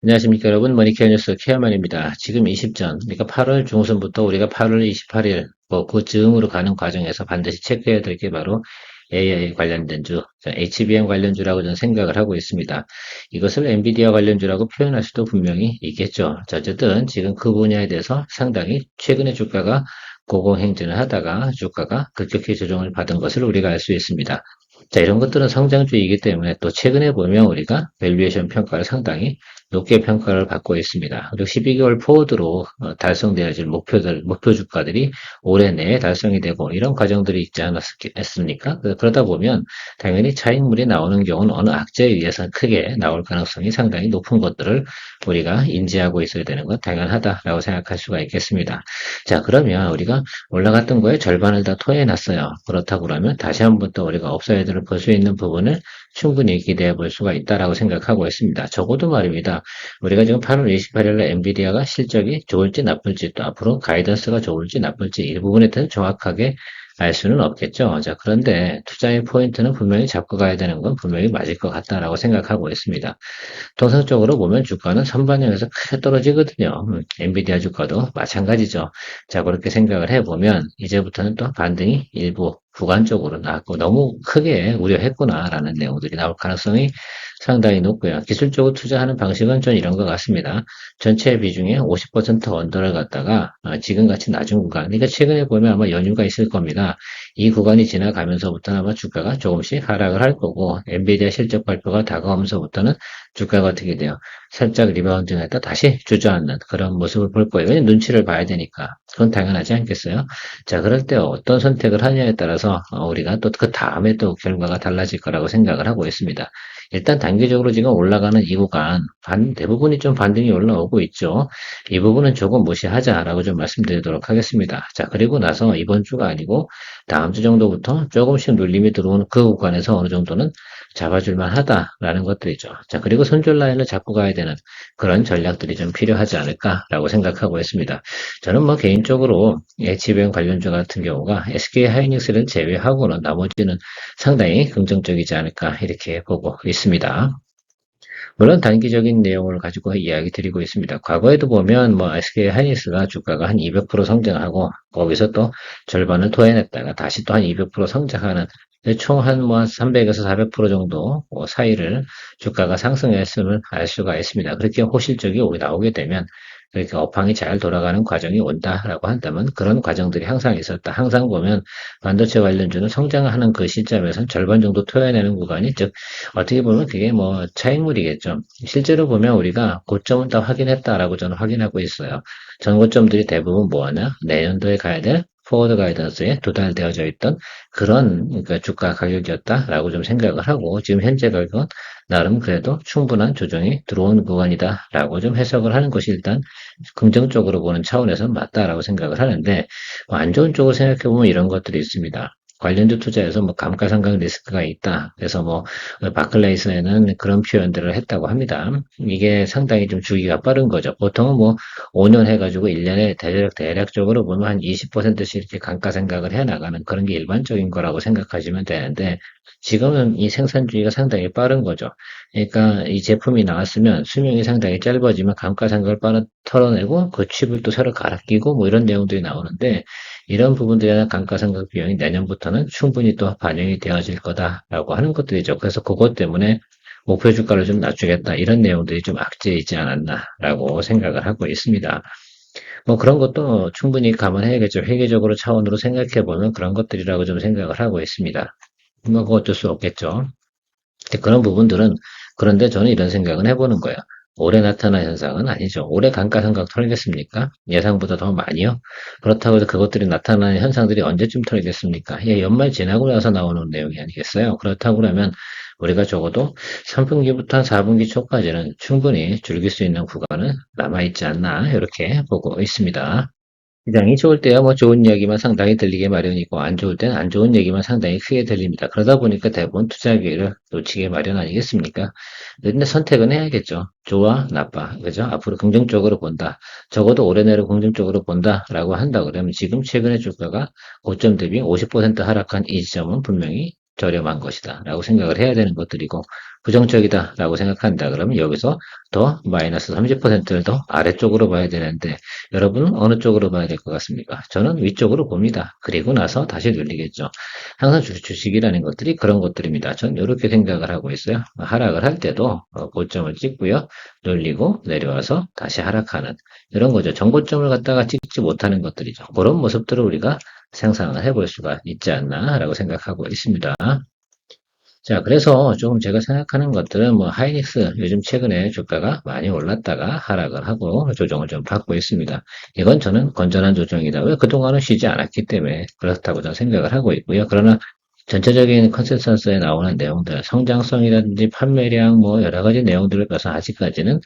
안녕하십니까 여러분, 머니케어 뉴스 케어만입니다. 지금 20전, 그러니까 8월 중순부터 우리가 8월 28일 그 즈음으로 가는 과정에서 반드시 체크해야 될 게 바로 AI 관련된 주, HBM 관련주라고 저는 생각을 하고 있습니다. 이것을 엔비디아 관련주라고 표현할 수도 분명히 있겠죠. 자, 어쨌든 지금 그 분야에 대해서 상당히 최근에 주가가 고공행진을 하다가 주가가 급격히 조정을 받은 것을 우리가 알 수 있습니다. 자, 이런 것들은 성장주이기 때문에 또 최근에 보면 우리가 밸류에이션 평가를 상당히 높게 평가를 받고 있습니다. 그리고 12개월 포워드로 달성되어야 할 목표 주가들이 올해 내에 달성이 되고 이런 과정들이 있지 않았습니까? 그러다 보면 당연히 차익물이 나오는 경우는 어느 악재에 의해서 크게 나올 가능성이 상당히 높은 것들을 우리가 인지하고 있어야 되는 건 당연하다라고 생각할 수가 있겠습니다. 자, 그러면 우리가 올라갔던 거에 절반을 다 토해놨어요. 그렇다고 그러면 다시 한번 또 우리가 업사이드를 볼 수 있는 부분을 충분히 기대해 볼 수가 있다라고 생각하고 있습니다. 적어도 말입니다. 우리가 지금 8월 28일에 엔비디아가 실적이 좋을지 나쁠지 또 앞으로 가이던스가 좋을지 나쁠지 이 부분에 대해서 정확하게 알 수는 없겠죠. 자, 그런데 투자의 포인트는 분명히 잡고 가야 되는 건 분명히 맞을 것 같다라고 생각하고 있습니다. 통상적으로 보면 주가는 선반영에서 크게 떨어지거든요. 엔비디아 주가도 마찬가지죠. 자, 그렇게 생각을 해보면 이제부터는 또 반등이 일부 구간적으로 나왔고 너무 크게 우려했구나라는 내용들이 나올 가능성이 상당히 높고요. 기술적으로 투자하는 방식은 전 이런 것 같습니다. 전체 비중의 50% 언더를 갖다가 지금같이 낮은 구간, 그러니까 최근에 보면 아마 연휴가 있을 겁니다. 이 구간이 지나가면서부터는 아마 주가가 조금씩 하락을 할 거고 엔비디아 실적 발표가 다가오면서부터는 주가가 어떻게 돼요? 살짝 리바운딩 했다 다시 주저앉는 그런 모습을 볼 거예요. 왜냐면 눈치를 봐야 되니까. 그건 당연하지 않겠어요? 자, 그럴 때 어떤 선택을 하냐에 따라서 우리가 또 그 다음에 또 결과가 달라질 거라고 생각을 하고 있습니다. 일단 단기적으로 지금 올라가는 이 구간 대부분이 좀 반등이 올라오고 있죠. 이 부분은 조금 무시하자라고 좀 말씀드리도록 하겠습니다. 자, 그리고 나서 이번 주가 아니고 다음 주 정도부터 조금씩 눌림이 들어오는 그 구간에서 어느 정도는 잡아줄만 하다라는 것들이죠. 자, 그리고 손절 라인을 잡고 가야 되는 그런 전략들이 좀 필요하지 않을까라고 생각하고 있습니다. 저는 뭐 개인적으로 HBM 관련주 같은 경우가 SK 하이닉스를 제외하고는 나머지는 상당히 긍정적이지 않을까 이렇게 보고 있습니다. 물론 단기적인 내용을 가지고 이야기 드리고 있습니다. 과거에도 보면 뭐 SK 하이닉스가 주가가 한 200% 성장하고 거기서 또 절반을 토해냈다가 다시 또 한 200% 성장하는 총 한 뭐 300에서 400% 정도 사이를 주가가 상승했음을 알 수가 있습니다. 그렇게 호실적이 나오게 되면 그러니까 업황이 잘 돌아가는 과정이 온다라고 한다면 그런 과정들이 항상 있었다. 항상 보면 반도체 관련주는 성장하는 그 시점에선 절반 정도 토해내는 구간이 즉 어떻게 보면 그게 뭐 차익물이겠죠. 실제로 보면 우리가 고점은 다 확인했다라고 저는 확인하고 있어요. 전고점들이 대부분 뭐하나 내년도에 가야 될 포워드 가이던스에 도달되어져 있던 그런 그러니까 주가 가격이었다라고 좀 생각을 하고 지금 현재 가격은 나름 그래도 충분한 조정이 들어온 구간이다라고 좀 해석을 하는 것이 일단 긍정적으로 보는 차원에서 맞다라고 생각을 하는데 뭐안 좋은 쪽으로 생각해 보면 이런 것들이 있습니다. 관련주 투자에서 뭐 감가상각 리스크가 있다. 그래서 뭐 바클레이스에는 그런 표현들을 했다고 합니다. 이게 상당히 좀 주기가 빠른 거죠. 보통은 뭐 5년 해가지고 1년에 대략적으로 보면 한 20%씩 이렇게 감가상각을 해 나가는 그런 게 일반적인 거라고 생각하시면 되는데 지금은 이 생산주의가 상당히 빠른 거죠. 그러니까 이 제품이 나왔으면 수명이 상당히 짧아지면 감가상각을 빠르 털어내고 그 칩을 또 새로 갈아 끼고 뭐 이런 내용들이 나오는데 이런 부분들에 대한 감가상각 비용이 내년부터는 충분히 또 반영이 되어질 거다라고 하는 것들이죠. 그래서 그것 때문에 목표 주가를 좀 낮추겠다 이런 내용들이 좀 악재이지 않았나라고 생각을 하고 있습니다. 뭐 그런 것도 충분히 감안해야겠죠. 회계적으로 차원으로 생각해 보면 그런 것들이라고 좀 생각을 하고 있습니다. 뭐 그거 어쩔 수 없겠죠. 그런 부분들은 그런데 저는 이런 생각은 해보는 거예요. 올해 나타난 현상은 아니죠. 올해 감가상각 털겠습니까? 예상보다 더 많이요? 그렇다고 해서 그것들이 나타나는 현상들이 언제쯤 털겠습니까? 예, 연말 지나고 나서 나오는 내용이 아니겠어요? 그렇다고 그러면 우리가 적어도 3분기부터 한 4분기 초까지는 충분히 즐길 수 있는 구간은 남아있지 않나 이렇게 보고 있습니다. 시장이 좋을 때야 뭐 좋은 이야기만 상당히 들리게 마련이고 안 좋을 때는 안 좋은 얘기만 상당히 크게 들립니다. 그러다 보니까 대부분 투자 기회를 놓치게 마련 아니겠습니까? 근데 선택은 해야겠죠. 좋아, 나빠. 그죠? 앞으로 긍정적으로 본다. 적어도 올해 내로 긍정적으로 본다라고 한다 그러면 지금 최근의 주가가 고점 대비 50% 하락한 이 지점은 분명히 저렴한 것이다 라고 생각을 해야 되는 것들이고, 부정적이다 라고 생각한다 그러면 여기서 더 마이너스 30%를 더 아래쪽으로 봐야 되는데, 여러분은 어느 쪽으로 봐야 될 것 같습니까? 저는 위쪽으로 봅니다. 그리고 나서 다시 눌리겠죠. 항상 주식이라는 것들이 그런 것들입니다. 전 이렇게 생각을 하고 있어요. 하락을 할 때도 고점을 찍고요. 눌리고 내려와서 다시 하락하는 이런 거죠. 정고점을 갖다가 찍지 못하는 것들이죠. 그런 모습들을 우리가 상상을 해볼 수가 있지 않나라고 생각하고 있습니다. 자, 그래서 조금 제가 생각하는 것들은 뭐 하이닉스 요즘 최근에 주가가 많이 올랐다가 하락을 하고 조정을 좀 받고 있습니다. 이건 저는 건전한 조정이다. 왜 그동안은 쉬지 않았기 때문에 그렇다고 저는 생각을 하고 있고요. 그러나 전체적인 컨센서스에 나오는 내용들, 성장성이라든지 판매량 뭐 여러 가지 내용들을 봐서 아직까지는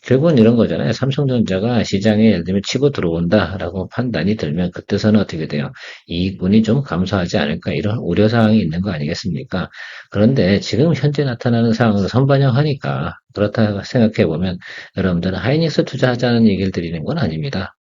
결국은 이런 거잖아요. 삼성전자가 시장에 예를 들면 치고 들어온다라고 판단이 들면 그때서는 어떻게 돼요? 이익분이 좀 감소하지 않을까 이런 우려사항이 있는 거 아니겠습니까? 그런데 지금 현재 나타나는 상황을 선반영하니까 그렇다 생각해 보면 여러분들은 하이닉스 투자하자는 얘기를 드리는 건 아닙니다.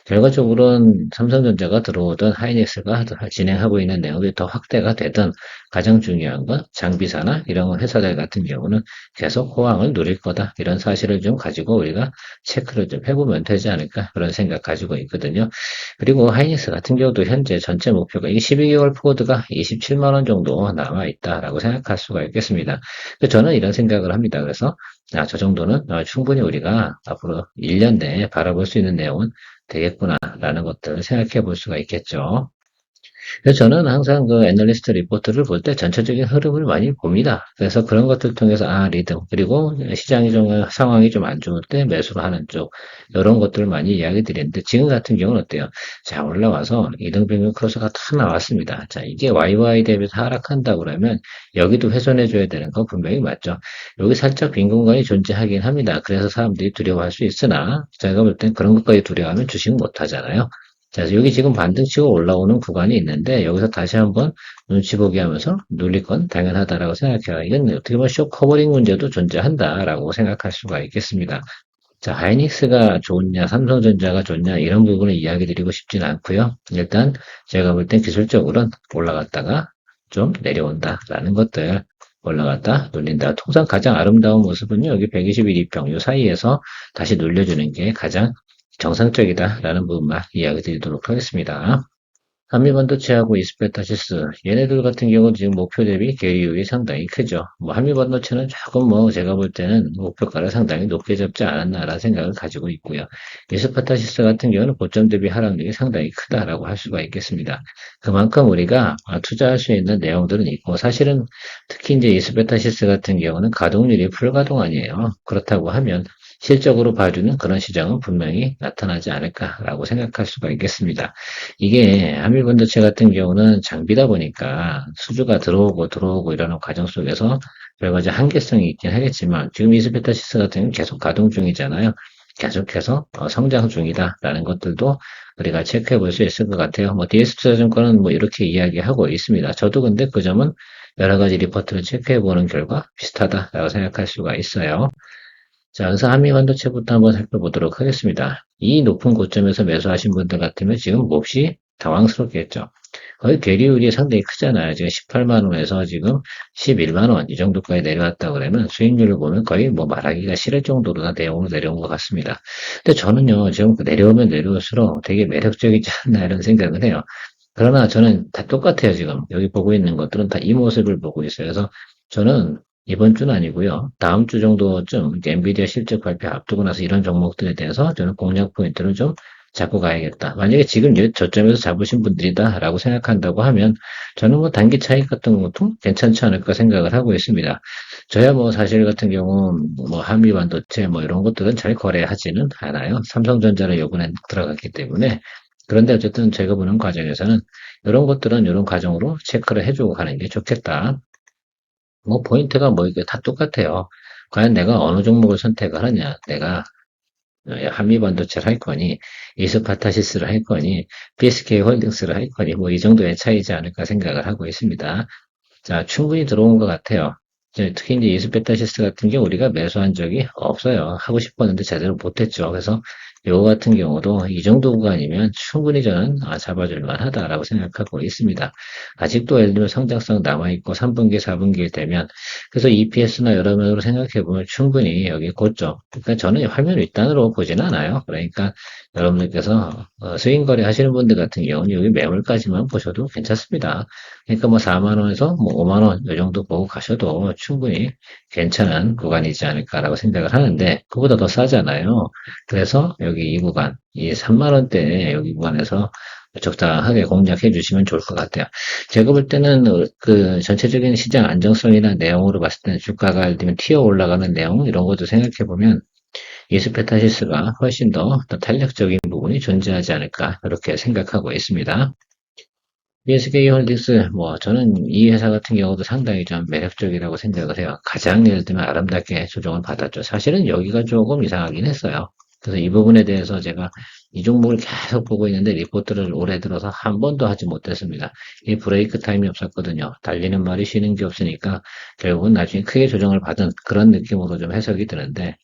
결과적으로는 삼성전자가 들어오던 하이닉스가 진행하고 있는 내용이 더 확대가 되든 가장 중요한 건 장비사나 이런 회사들 같은 경우는 계속 호황을 누릴 거다. 이런 사실을 좀 가지고 우리가 체크를 좀 해보면 되지 않을까 그런 생각 가지고 있거든요. 그리고 하이닉스 같은 경우도 현재 전체 목표가 이 12개월 포워드가 27만 원 정도 남아 있다라고 생각할 수가 있겠습니다. 저는 이런 생각을 합니다. 그래서 저 정도는 충분히 우리가 앞으로 1년 내에 바라볼 수 있는 내용은 되겠구나라는 것들을 생각해 볼 수가 있겠죠. 그래서 저는 항상 그 애널리스트 리포트를 볼 때 전체적인 흐름을 많이 봅니다. 그래서 그런 것들 통해서 리듬 그리고 시장이 좀 상황이 좀 안 좋을 때 매수를 하는 쪽 이런 것들을 많이 이야기 드리는데 지금 같은 경우는 어때요? 자 올라와서 이등병렬 크로스가 다 나왔습니다. 자 이게 YY 대비해서 하락한다 그러면 여기도 훼손해 줘야 되는 거 분명히 맞죠. 여기 살짝 빈 공간이 존재하긴 합니다. 그래서 사람들이 두려워할 수 있으나 제가 볼 땐 그런 것까지 두려워하면 주식 못 하잖아요. 자, 여기 지금 반등 치고 올라오는 구간이 있는데 여기서 다시 한번 눈치 보기 하면서 눌릴 건 당연하다라고 생각해요. 이건 어떻게 보면 쇼 커버링 문제도 존재한다라고 생각할 수가 있겠습니다. 자, 하이닉스가 좋냐, 삼성전자가 좋냐 이런 부분을 이야기 드리고 싶진 않고요. 일단 제가 볼 땐 기술적으로는 올라갔다가 좀 내려온다라는 것들 올라갔다 눌린다. 통상 가장 아름다운 모습은요. 여기 121 이평 요 사이에서 다시 눌려주는 게 가장 정상적이다라는 부분만 이야기 드리도록 하겠습니다. 한미반도체하고 이스페타시스 얘네들 같은 경우는 지금 목표 대비 계리율이 상당히 크죠. 뭐 한미반도체는 조금 뭐 제가 볼 때는 목표가를 상당히 높게 잡지 않았나라는 생각을 가지고 있고요. 이스페타시스 같은 경우는 고점 대비 하락률이 상당히 크다라고 할 수가 있겠습니다. 그만큼 우리가 투자할 수 있는 내용들은 있고 사실은 특히 이제 이스페타시스 같은 경우는 가동률이 풀가동 아니에요. 그렇다고 하면 실적으로 봐주는 그런 시장은 분명히 나타나지 않을까라고 생각할 수가 있겠습니다. 이게 한밀반도체 같은 경우는 장비다 보니까 수주가 들어오고 이러는 과정 속에서 여러 가지 한계성이 있긴 하겠지만 지금 이스페타시스 같은 경우는 계속 가동 중이잖아요. 계속해서 성장 중이다라는 것들도 우리가 체크해 볼 수 있을 것 같아요. 뭐 DS투자증권은 뭐 이렇게 이야기하고 있습니다. 저도 근데 그 점은 여러 가지 리포트를 체크해 보는 결과 비슷하다라고 생각할 수가 있어요. 자, 그래서 한미반도체부터 한번 살펴보도록 하겠습니다. 이 높은 고점에서 매수하신 분들 같으면 지금 몹시 당황스럽겠죠. 거의 괴리율이 상당히 크잖아요. 지금 18만 원에서 지금 11만 원 이 정도까지 내려왔다 그러면 수익률을 보면 거의 뭐 말하기가 싫을 정도로 다 내용으로 내려온 것 같습니다. 근데 저는요, 지금 내려오면 내려올수록 되게 매력적이지 않나 이런 생각을 해요. 그러나 저는 다 똑같아요, 지금. 여기 보고 있는 것들은 다 이 모습을 보고 있어요. 그래서 저는 이번 주는 아니고요. 다음 주 정도쯤 엔비디아 실적 발표 앞두고 나서 이런 종목들에 대해서 저는 공략 포인트를 좀 잡고 가야겠다. 만약에 지금 저점에서 잡으신 분들이다라고 생각한다고 하면 저는 뭐 단기 차익 같은 것도 괜찮지 않을까 생각을 하고 있습니다. 저야 뭐 사실 같은 경우 뭐 한미 반도체 뭐 이런 것들은 잘 거래하지는 않아요. 삼성전자를 요번에 들어갔기 때문에 그런데 어쨌든 제가 보는 과정에서는 이런 것들은 이런 과정으로 체크를 해주고 가는 게 좋겠다. 뭐 포인트가 뭐 이게 다 똑같아요. 과연 내가 어느 종목을 선택을 하냐. 내가 한미반도체를 할 거니, 이스파타시스를 할 거니, PSK 홀딩스를 할 거니, 뭐 이 정도의 차이지 않을까 생각을 하고 있습니다. 자, 충분히 들어온 것 같아요. 특히 이제 이스페타시스 같은 경우 우리가 매수한 적이 없어요. 하고 싶었는데 제대로 못했죠. 그래서 요거 같은 경우도 이 정도 구간이면 충분히 저는 잡아줄 만하다라고 생각하고 있습니다. 아직도 예를 들면 성장성 남아있고 3분기, 4분기 되면 그래서 EPS나 여러 면으로 생각해 보면 충분히 여기 고점. 그러니까 저는 화면 윗단으로 보지는 않아요. 그러니까 여러분들께서 스윙 거래 하시는 분들 같은 경우는 여기 매물까지만 보셔도 괜찮습니다. 그러니까 뭐 4만 원에서 뭐 5만 원 이 정도 보고 가셔도 충분히 괜찮은 구간이지 않을까라고 생각을 하는데 그보다 더 싸잖아요. 그래서 여기 이 구간, 이 3만 원대 여기 구간에서 적당하게 공략해 주시면 좋을 것 같아요. 제가 볼 때는 그 전체적인 시장 안정성이나 내용으로 봤을 때는 주가가 예를 들면 튀어 올라가는 내용 이런 것도 생각해 보면 이스페타시스가 훨씬 더 탄력적인 부분이 존재하지 않을까 이렇게 생각하고 있습니다. BSK 홀딩스, 뭐, 저는 이 회사 같은 경우도 상당히 좀 매력적이라고 생각을 해요. 가장 예를 들면 아름답게 조정을 받았죠. 사실은 여기가 조금 이상하긴 했어요. 그래서 이 부분에 대해서 제가 이 종목을 계속 보고 있는데 리포트를 올해 들어서 한 번도 하지 못했습니다. 이 브레이크 타임이 없었거든요. 달리는 말이 쉬는 게 없으니까 결국은 나중에 크게 조정을 받은 그런 느낌으로 좀 해석이 드는데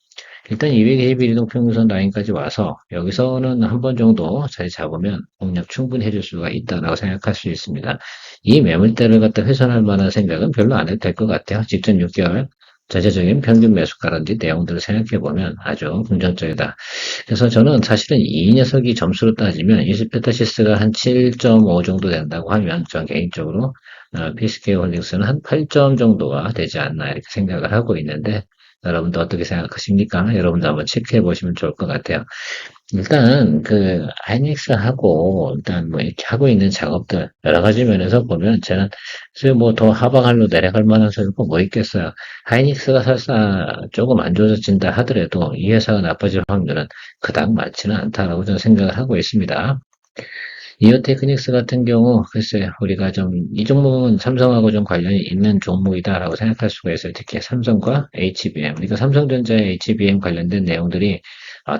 일단 221 이동평균선 라인까지 와서 여기서는 한 번 정도 자리 잡으면 공략 충분히 해줄 수가 있다고 생각할 수 있습니다. 이 매물대를 갖다 훼손할 만한 생각은 별로 안 해도 될 것 같아요. 직전 6개월 전체적인 평균 매수가라든지 내용들을 생각해 보면 아주 긍정적이다. 그래서 저는 사실은 이 녀석이 점수로 따지면 이스페타시스가 한 7.5 정도 된다고 하면 전 개인적으로 PSK 홀딩스는 한 8점 정도가 되지 않나 이렇게 생각을 하고 있는데 여러분도 어떻게 생각하십니까? 여러분도 한번 체크해 보시면 좋을 것 같아요. 일단 그 하이닉스하고 일단 뭐 이렇게 하고 있는 작업들 여러 가지 면에서 보면 저는 뭐 더 하방할로 내려갈 만한 소리가 뭐 있겠어요. 하이닉스가 설사 조금 안 좋아진다 하더라도 이 회사가 나빠질 확률은 그닥 많지는 않다라고 저는 생각을 하고 있습니다. 이오테크닉스 같은 경우, 글쎄, 우리가 좀, 이 종목은 삼성하고 좀 관련이 있는 종목이다라고 생각할 수가 있어요. 특히 삼성과 HBM. 그러니까 삼성전자의 HBM 관련된 내용들이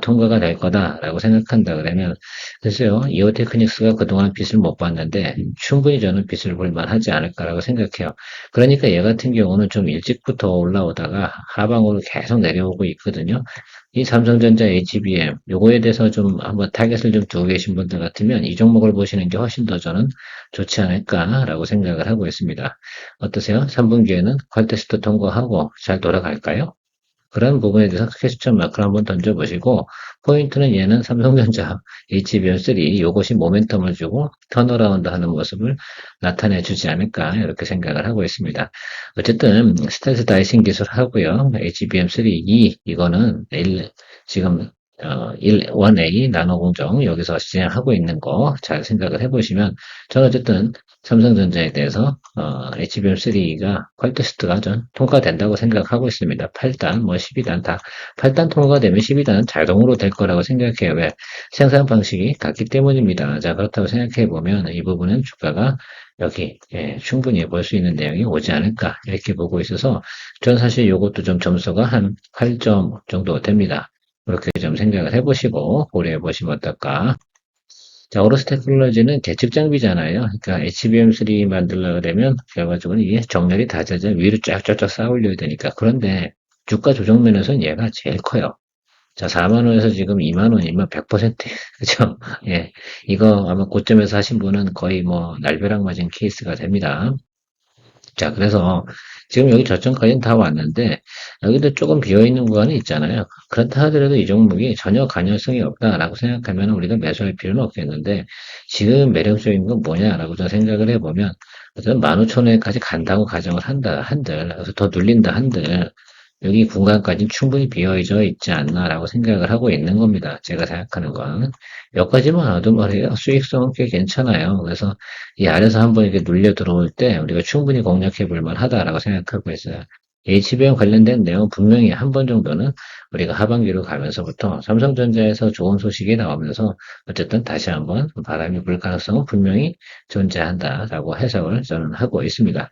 통과가 될 거다라고 생각한다 그러면, 글쎄요, 이오테크닉스가 그동안 빚을 못 봤는데, 충분히 저는 빚을 볼 만하지 않을까라고 생각해요. 그러니까 얘 같은 경우는 좀 일찍부터 올라오다가 하방으로 계속 내려오고 있거든요. 이 삼성전자 HBM 요거에 대해서 좀 한번 타겟을 좀 두고 계신 분들 같으면 이 종목을 보시는 게 훨씬 더 저는 좋지 않을까라고 생각을 하고 있습니다. 어떠세요? 3분기에는 퀄테스트 통과하고 잘 돌아갈까요? 그런 부분에 대해서 퀘스천 마크를 한번 던져보시고 포인트는 얘는 삼성전자 HBM3 요것이 모멘텀을 주고 턴어라운드 하는 모습을 나타내 주지 않을까 이렇게 생각을 하고 있습니다. 어쨌든 스텔스 다이싱 기술 하고요. HBM3 2 이거는 지금 1A 나노 공정 여기서 진행하고 있는 거 잘 생각을 해보시면 저는 어쨌든 삼성전자에 대해서 HBM3가 퀄테스트가 전 통과된다고 생각하고 있습니다. 8단, 뭐 12단 다 8단 통과되면 12단은 자동으로 될 거라고 생각해요. 왜? 생산 방식이 같기 때문입니다. 자, 그렇다고 생각해 보면 이 부분은 주가가 여기 충분히 볼 수 있는 내용이 오지 않을까 이렇게 보고 있어서 전 사실 이것도 좀 점수가 한 8점 정도 됩니다. 그렇게 좀 생각을 해보시고 고려해 보시면 어떨까? 자, 오로스 테크놀로지는 계측 장비잖아요. 그러니까 HBM3 만들려고 그러면 결과적으로 이게 정렬이 다 되죠. 위로 쫙쫙쫙 쌓아 올려야 되니까. 그런데 주가 조정 면에서는 얘가 제일 커요. 자, 4만 원에서 지금 2만 원이면 100%, 그죠? 예. 이거 아마 고점에서 하신 분은 거의 뭐 날벼락 맞은 케이스가 됩니다. 자, 그래서 지금 여기 저점까지는 다 왔는데 여기도 조금 비어있는 구간이 있잖아요. 그렇다 하더라도 이 종목이 전혀 관여성이 없다라고 생각하면 우리가 매수할 필요는 없겠는데 지금 매력적인 건 뭐냐라고 좀 생각을 해보면 어쨌든 15,000원까지 간다고 가정을 한들 그래서 더 눌린다 한들 여기 공간까지는 충분히 비어져 있지 않나라고 생각을 하고 있는 겁니다. 제가 생각하는 건. 여기까지만 와도 말이에요. 수익성은 꽤 괜찮아요. 그래서 이 아래서 한번 이렇게 눌려 들어올 때 우리가 충분히 공략해 볼 만하다라고 생각하고 있어요. HBM 관련된 내용 분명히 한 번 정도는 우리가 하반기로 가면서부터 삼성전자에서 좋은 소식이 나오면서 어쨌든 다시 한번 바람이 불 가능성은 분명히 존재한다라고 해석을 저는 하고 있습니다.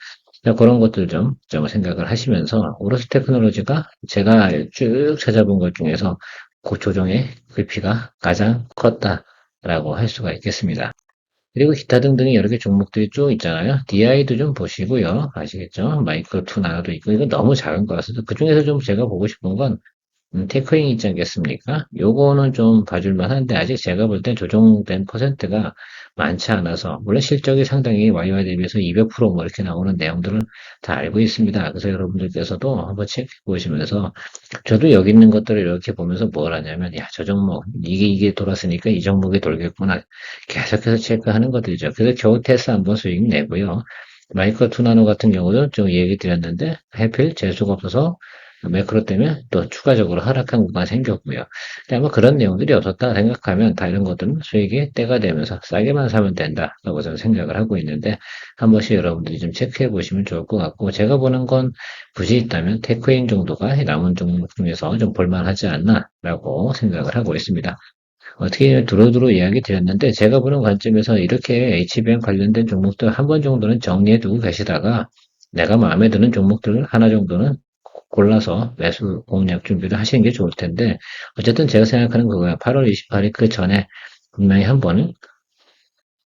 그런 것들 좀 생각을 하시면서 오로스 테크놀로지가 제가 쭉 찾아본 것 중에서 그 조정의 글피가 가장 컸다라고 할 수가 있겠습니다. 그리고 기타 등등의 여러 개 종목들이 쭉 있잖아요. DI도 좀 보시고요. 아시겠죠? 마이크로 투 나노도 있고, 이거 너무 작은 거라서 그 중에서 좀 제가 보고 싶은 건 테크잉 있지 않겠습니까? 요거는 좀 봐줄만 한데, 아직 제가 볼 땐 조정된 퍼센트가 많지 않아서, 물론 실적이 상당히 YY 대비해서 200%뭐 이렇게 나오는 내용들을 다 알고 있습니다. 그래서 여러분들께서도 한번 체크해 보시면서, 저도 여기 있는 것들을 이렇게 보면서 뭘 하냐면, 야, 저 종목, 이게 돌았으니까 이 종목이 돌겠구나. 계속해서 체크하는 것들이죠. 그래서 겨우 테스트 한번 수익 내고요. 마이크로 투나노 같은 경우도 좀 얘기 드렸는데, 해필 재수가 없어서 매크로 때문에 또 추가적으로 하락한 구간이 생겼고요. 근데 아마 그런 내용들이 없었다 생각하면 다른 것들은 수익이 때가 되면서 싸게만 사면 된다라고 저는 생각을 하고 있는데 한 번씩 여러분들이 좀 체크해 보시면 좋을 것 같고 제가 보는 건 굳이 있다면 테크인 정도가 남은 종목 중에서 좀 볼만하지 않나라고 생각을 하고 있습니다. 어떻게 두루두루 이야기 드렸는데 제가 보는 관점에서 이렇게 HBM 관련된 종목들 한 번 정도는 정리해 두고 계시다가 내가 마음에 드는 종목들을 하나 정도는 골라서 매수 공략 준비를 하시는 게 좋을 텐데 어쨌든 제가 생각하는 그거야. 8월 28일 그 전에 분명히 한 번은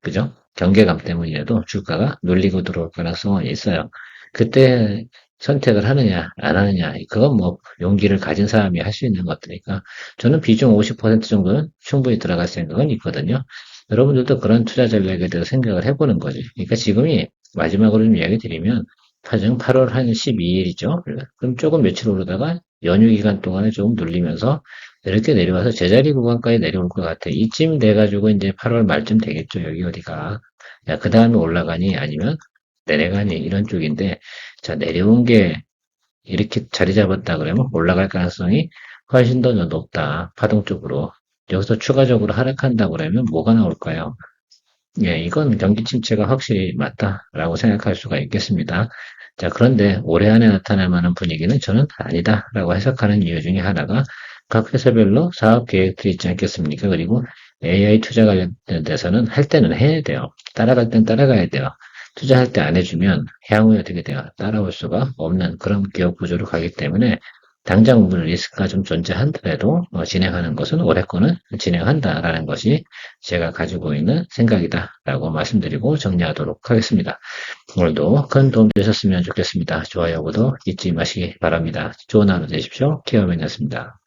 그죠? 경계감 때문이라도 주가가 눌리고 들어올 가능성은 있어요. 그때 선택을 하느냐, 안 하느냐, 그건 뭐 용기를 가진 사람이 할 수 있는 것들이니까 저는 비중 50% 정도는 충분히 들어갈 생각은 있거든요. 여러분들도 그런 투자 전략에 대해서 생각을 해보는 거지. 그러니까 지금이 마지막으로 좀 이야기 드리면 가령 8월 한 12일이죠. 그럼 조금 며칠 오르다가 연휴 기간 동안에 조금 눌리면서 이렇게 내려와서 제자리 구간까지 내려올 것 같아. 이쯤 돼가지고 이제 8월 말쯤 되겠죠. 여기 어디가. 야, 그 다음에 올라가니 아니면 내려가니 이런 쪽인데, 자, 내려온 게 이렇게 자리 잡았다 그러면 올라갈 가능성이 훨씬 더 높다. 파동 쪽으로. 여기서 추가적으로 하락한다 그러면 뭐가 나올까요? 예, 이건 경기 침체가 확실히 맞다라고 생각할 수가 있겠습니다. 자, 그런데 올해 안에 나타날 만한 분위기는 저는 아니다라고 해석하는 이유 중에 하나가 각 회사별로 사업 계획들이 있지 않겠습니까? 그리고 AI 투자 관련돼서는 할 때는 해야 돼요. 따라갈 땐 따라가야 돼요. 투자할 때 안 해주면 향후에 어떻게 돼요? 따라올 수가 없는 그런 기업 구조로 가기 때문에 당장 물 리스크가 좀 존재한더라도 진행하는 것은 올해 거는 진행한다라는 것이 제가 가지고 있는 생각이다라고 말씀드리고 정리하도록 하겠습니다. 오늘도 큰 도움 되셨으면 좋겠습니다. 좋아요, 구독 잊지 마시기 바랍니다. 좋은 하루 되십시오. 케어맨이었습니다.